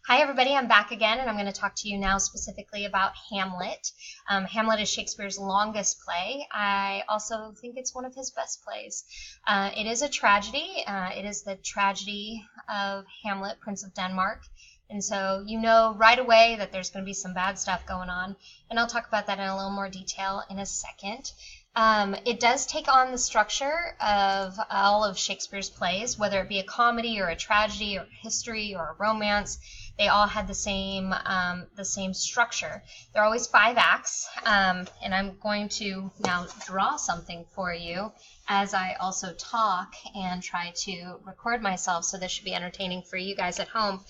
Hi everybody, I'm back again and I'm going to talk to you now specifically about Hamlet. Hamlet is Shakespeare's longest play. I also think it's one of his best plays. It is a tragedy. It is the tragedy of Hamlet, Prince of Denmark. And so you know right away that there's going to be some bad stuff going on. And I'll talk about that in a little more detail in a second. It does take on the structure of all of Shakespeare's plays, whether it be a comedy or a tragedy or history or a romance. They all had the same structure. There are always 5 acts, and I'm going to now draw something for you as I also talk and try to record myself, so this should be entertaining for you guys at home.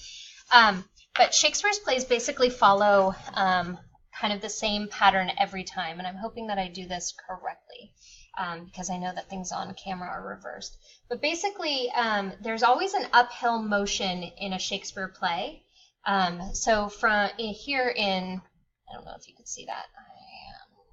But Shakespeare's plays basically follow kind of the same pattern every time, and I'm hoping that I do this correctly because I know that things on camera are reversed. But basically, there's always an uphill motion in a Shakespeare play. So from here in, I don't know if you can see that.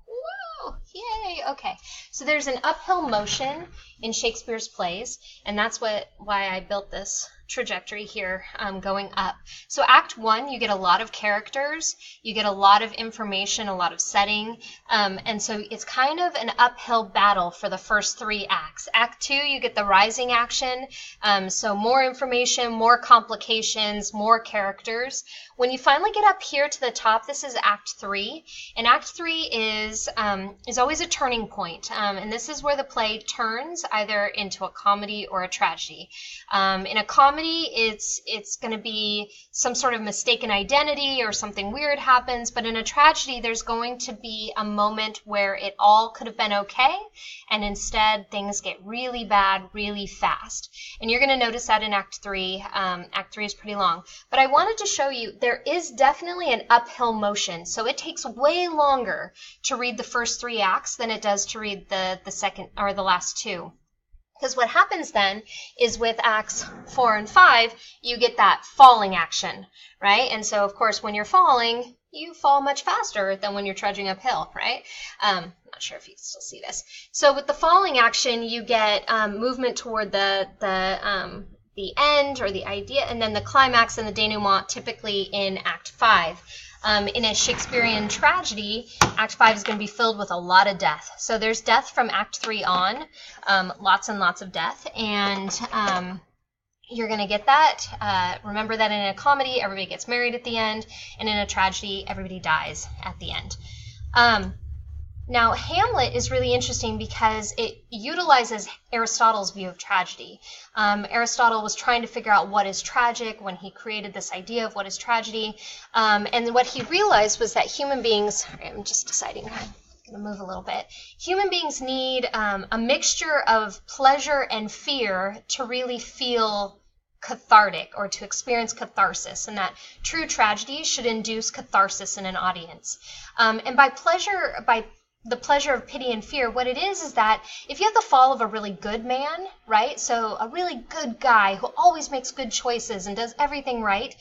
Whoa, yay, okay. So there's an uphill motion in Shakespeare's plays, and that's why I built this trajectory here going up. So Act 1, you get a lot of characters, you get a lot of information, a lot of setting, and so it's kind of an uphill battle for the first 3 acts. Act 2, you get the rising action, so more information, more complications, more characters. When you finally get up here to the top, this is Act 3, and Act 3 is always a turning point, and this is where the play turns either into a comedy or a tragedy. In a comedy, it's going to be some sort of mistaken identity or something weird happens, but in a tragedy, there's going to be a moment where it all could have been okay, and instead things get really bad really fast. And you're going to notice that in Act 3. Act 3 is pretty long. But I wanted to show you there is definitely an uphill motion, so it takes way longer to read the first 3 acts than it does to read the second or the last 2. Because what happens then is with Acts 4 and 5, you get that falling action, right? And so, of course, when you're falling, you fall much faster than when you're trudging uphill, right? I'm not sure if you can still see this. So with the falling action, you get movement toward the end or the idea, and then the climax and the denouement typically in Act 5. In a Shakespearean tragedy, Act 5 is going to be filled with a lot of death. So there's death from Act 3 on, lots and lots of death, and you're going to get that. Remember that in a comedy, everybody gets married at the end, and in a tragedy, everybody dies at the end. Now, Hamlet is really interesting because it utilizes Aristotle's view of tragedy. Aristotle was trying to figure out what is tragic when he created this idea of what is tragedy. And what he realized was that human beings, I'm just deciding, I'm going to move a little bit. Human beings need a mixture of pleasure and fear to really feel cathartic or to experience catharsis, and that true tragedy should induce catharsis in an audience. And by the pleasure of pity and fear, what it is that if you have the fall of a really good man, right, so a really good guy who always makes good choices and does everything right,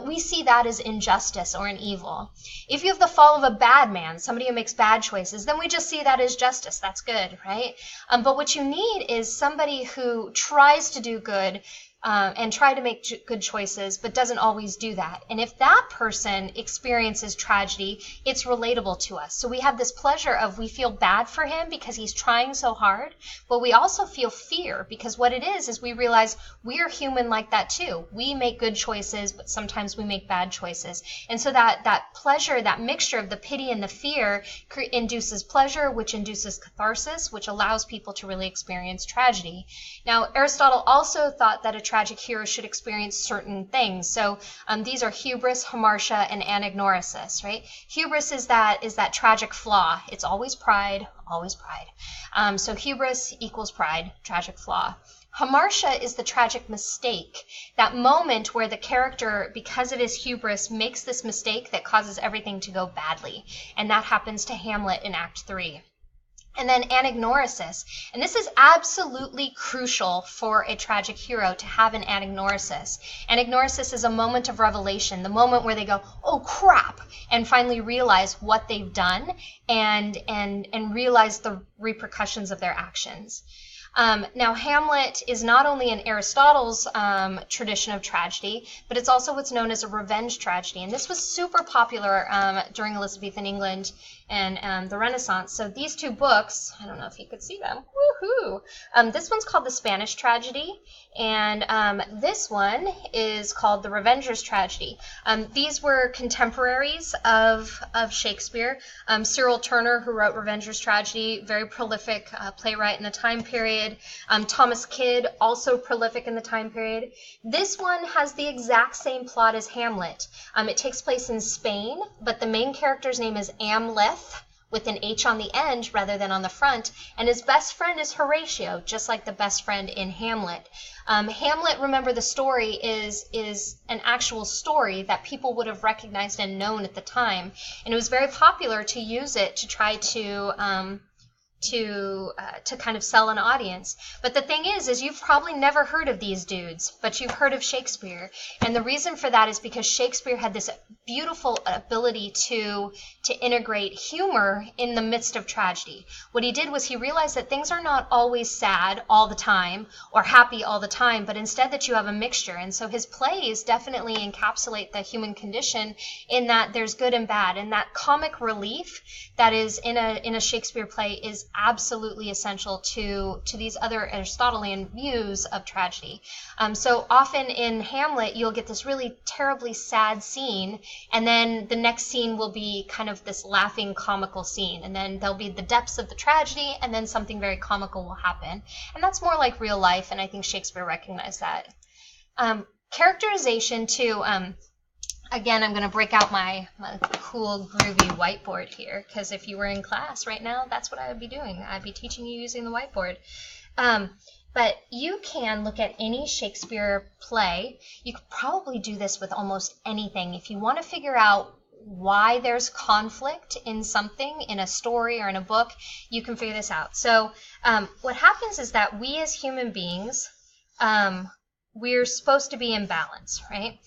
we see that as injustice or an evil. If you have the fall of a bad man, somebody who makes bad choices, then we just see that as justice. That's good, right? But what you need is somebody who tries to do good and try to make good choices, but doesn't always do that. And if that person experiences tragedy, it's relatable to us. So we have this pleasure of we feel bad for him because he's trying so hard, but we also feel fear because what it is we realize we're human like that too. We make good choices, but sometimes we make bad choices. And so that pleasure, that mixture of the pity and the fear induces pleasure, which induces catharsis, which allows people to really experience tragedy. Now, Aristotle also thought that a tragic hero should experience certain things. So these are hubris, hamartia, and anagnorisis, right? Hubris is that tragic flaw. It's always pride, always pride. So hubris equals pride, tragic flaw. Hamartia is the tragic mistake, that moment where the character, because of his hubris, makes this mistake that causes everything to go badly. And that happens to Hamlet in Act 3. And then anagnorisis. And this is absolutely crucial for a tragic hero to have an anagnorisis. Anagnorisis is a moment of revelation, the moment where they go, oh crap, and finally realize what they've done and realize the repercussions of their actions. Now, Hamlet is not only in Aristotle's tradition of tragedy, but it's also what's known as a revenge tragedy. And this was super popular during Elizabethan England and the Renaissance. So these two books, I don't know if you could see them. Woohoo! This one's called The Spanish Tragedy, and this one is called The Revenger's Tragedy. These were contemporaries of Shakespeare. Cyril Turner, who wrote Revenger's Tragedy, very prolific playwright in the time period. Thomas Kyd, also prolific in the time period. This one has the exact same plot as Hamlet. It takes place in Spain, but the main character's name is Amleth, with an H on the end rather than on the front, and his best friend is Horatio, just like the best friend in Hamlet. Hamlet, remember, the story is an actual story that people would have recognized and known at the time, and it was very popular to use it to try to kind of sell an audience. But the thing is you've probably never heard of these dudes, but you've heard of Shakespeare. And the reason for that is because Shakespeare had this beautiful ability to integrate humor in the midst of tragedy. What he did was he realized that things are not always sad all the time or happy all the time, but instead that you have a mixture. And so his plays definitely encapsulate the human condition in that there's good and bad. And that comic relief that is in a Shakespeare play is absolutely essential to these other Aristotelian views of tragedy. So often in Hamlet, you'll get this really terribly sad scene, and then the next scene will be kind of this laughing comical scene, and then there'll be the depths of the tragedy, and then something very comical will happen. And that's more like real life, and I think Shakespeare recognized that. Characterization too. Again, I'm going to break out my cool, groovy whiteboard here, because if you were in class right now, that's what I would be doing. I'd be teaching you using the whiteboard. But you can look at any Shakespeare play. You could probably do this with almost anything. If you want to figure out why there's conflict in something, in a story or in a book, you can figure this out. So what happens is that we as human beings, we're supposed to be in balance, right?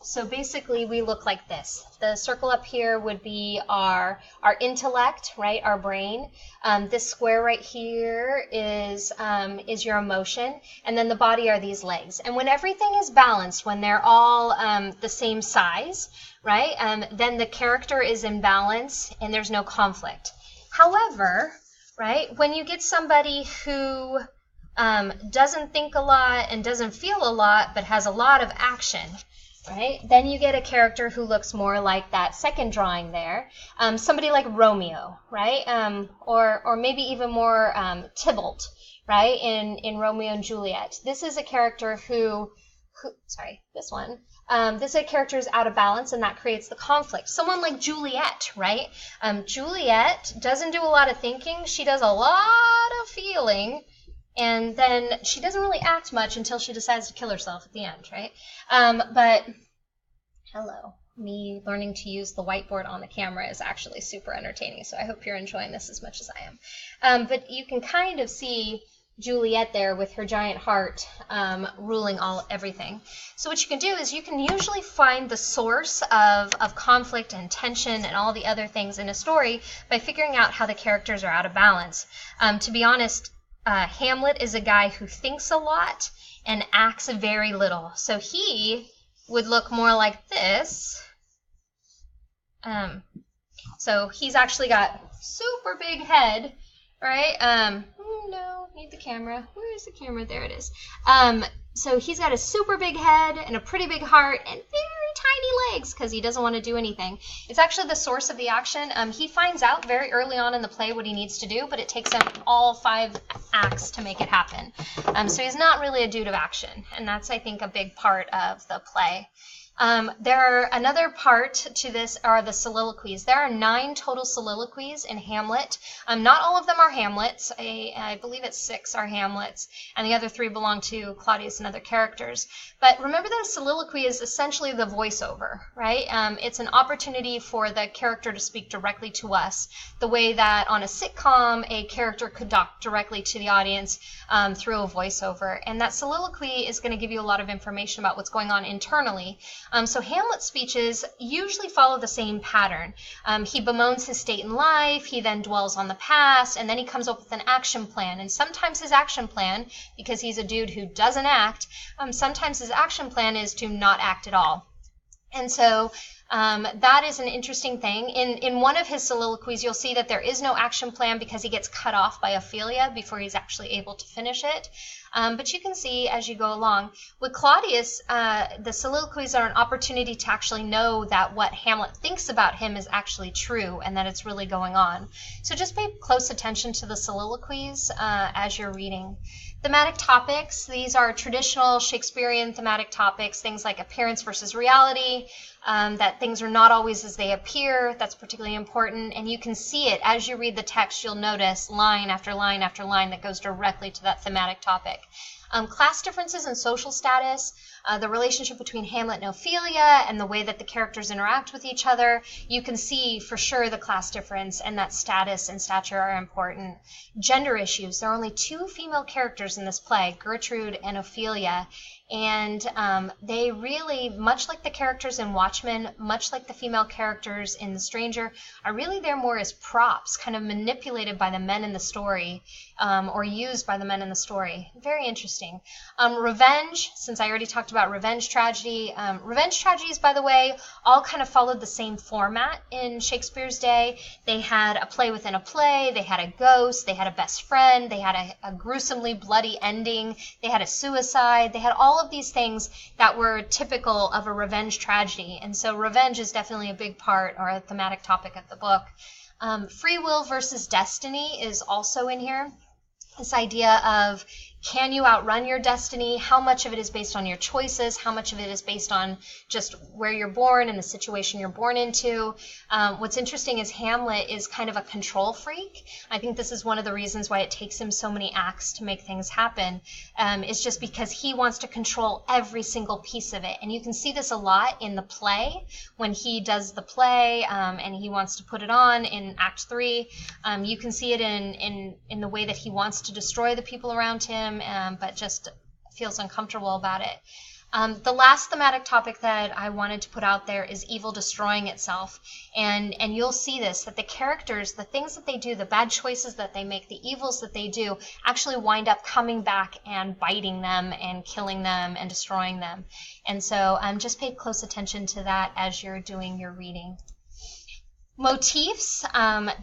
So basically we look like this. The circle up here would be our intellect, right? Our brain. This square right here is your emotion, and then the body are these legs. And when everything is balanced, when they're all the same size, right? Then the character is in balance and there's no conflict. However, right, when you get somebody who doesn't think a lot and doesn't feel a lot, but has a lot of action, right? Then you get a character who looks more like that second drawing there. Somebody like Romeo, right? Or maybe even more Tybalt, right? In Romeo and Juliet. This is a character who sorry, this one. This character is out of balance, and that creates the conflict. Someone like Juliet, right? Juliet doesn't do a lot of thinking. She does a lot of feeling. And then she doesn't really act much until she decides to kill herself at the end, right? But, hello, me learning to use the whiteboard on the camera is actually super entertaining, so I hope you're enjoying this as much as I am. But you can kind of see Juliet there with her giant heart ruling everything. So what you can do is you can usually find the source of conflict and tension and all the other things in a story by figuring out how the characters are out of balance. To be honest, Hamlet is a guy who thinks a lot and acts very little. So he would look more like this. So he's actually got super big head, right? No, need the camera. Where is the camera? There it is. So he's got a super big head and a pretty big heart and very tiny legs because he doesn't want to do anything. It's actually the source of the action. He finds out very early on in the play what he needs to do, but it takes him all 5 acts to make it happen. So he's not really a dude of action, and that's, I think, a big part of the play. Another part to this are the soliloquies. There are 9 total soliloquies in Hamlet. Not all of them are Hamlets. I believe it's 6 are Hamlets, and the other 3 belong to Claudius and other characters. But remember that a soliloquy is essentially the voiceover, right? It's an opportunity for the character to speak directly to us, the way that on a sitcom, a character could talk directly to the audience through a voiceover. And that soliloquy is going to give you a lot of information about what's going on internally. So Hamlet's speeches usually follow the same pattern. He bemoans his state in life, he then dwells on the past, and then he comes up with an action plan. And sometimes his action plan, because he's a dude who doesn't act, sometimes his action plan is to not act at all. And so that is an interesting thing. In one of his soliloquies, you'll see that there is no action plan because he gets cut off by Ophelia before he's actually able to finish it. But you can see as you go along. With Claudius, the soliloquies are an opportunity to actually know that what Hamlet thinks about him is actually true and that it's really going on. So just pay close attention to the soliloquies as you're reading. Thematic topics, these are traditional Shakespearean thematic topics, things like appearance versus reality, that things are not always as they appear. That's particularly important, and you can see it as you read the text. You'll notice line after line after line that goes directly to that thematic topic. Class differences and social status, the relationship between Hamlet and Ophelia, and the way that the characters interact with each other. You can see for sure the class difference, and that status and stature are important. Gender issues. There are only 2 female characters in this play, Gertrude and Ophelia, and they really, much like the characters in Watchmen, much like the female characters in The Stranger, are really there more as props, kind of manipulated by the men in the story, or used by the men in the story. Very interesting. Revenge, since I already talked about revenge tragedy. Revenge tragedies, by the way, all kind of followed the same format in Shakespeare's day. They had a play within a play, they had a ghost, they had a best friend, they had a gruesomely bloody ending, they had a suicide, they had all of these things that were typical of a revenge tragedy. And so revenge is definitely a big part or a thematic topic of the book. Free will versus destiny is also in here. This idea of, can you outrun your destiny? How much of it is based on your choices? How much of it is based on just where you're born and the situation you're born into? What's interesting is Hamlet is kind of a control freak. I think this is one of the reasons why it takes him so many acts to make things happen. It's just because he wants to control every single piece of it. And you can see this a lot in the play when he does the play and he wants to put it on in Act 3. You can see it in the way that he wants to destroy the people around him, but just feels uncomfortable about it. The last thematic topic that I wanted to put out there is evil destroying itself. And you'll see this, that the characters, the things that they do, the bad choices that they make, the evils that they do, actually wind up coming back and biting them and killing them and destroying them. And so just pay close attention to that as you're doing your reading. Motifs,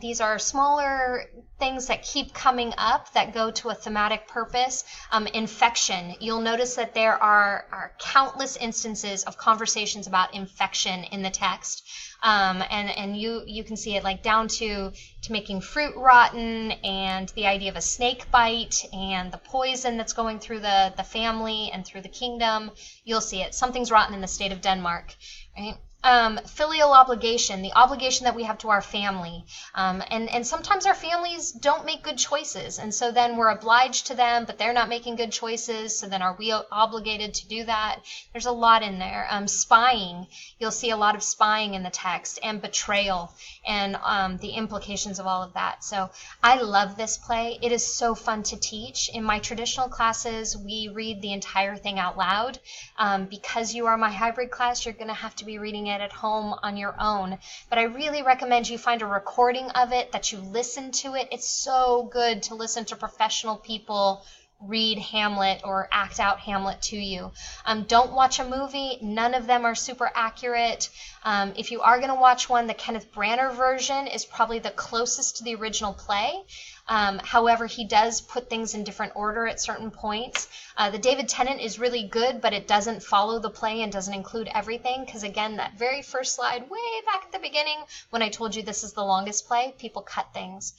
these are smaller things that keep coming up that go to a thematic purpose. Infection, you'll notice that there are countless instances of conversations about infection in the text. And you can see it like down to making fruit rotten, and the idea of a snake bite, and the poison that's going through the family and through the kingdom. You'll see it. Something's rotten in the state of Denmark, right? Filial obligation, the obligation that we have to our family. And sometimes our families don't make good choices, and so then we're obliged to them, but they're not making good choices, so then are we obligated to do that? There's a lot in there. Spying, you'll see a lot of spying in the text, and betrayal, and the implications of all of that. So I love this play. It is so fun to teach. In my traditional classes, we read the entire thing out loud. Because you are my hybrid class, you're going to have to be reading it at home on your own. But I really recommend you find a recording of it, that you listen to it. It's so good to listen to professional people read Hamlet or act out Hamlet to you. Don't watch a movie. None of them are super accurate. If you are going to watch one, the Kenneth Branagh version is probably the closest to the original play. However, he does put things in different order at certain points. The David Tennant is really good, but it doesn't follow the play and doesn't include everything, because again, that very first slide way back at the beginning, when I told you this is the longest play, people cut things.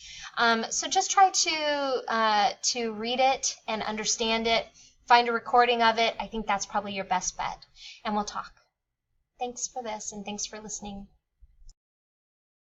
So just try to read it and understand it. Find a recording of it. I think that's probably your best bet. And we'll talk. Thanks for this, and thanks for listening.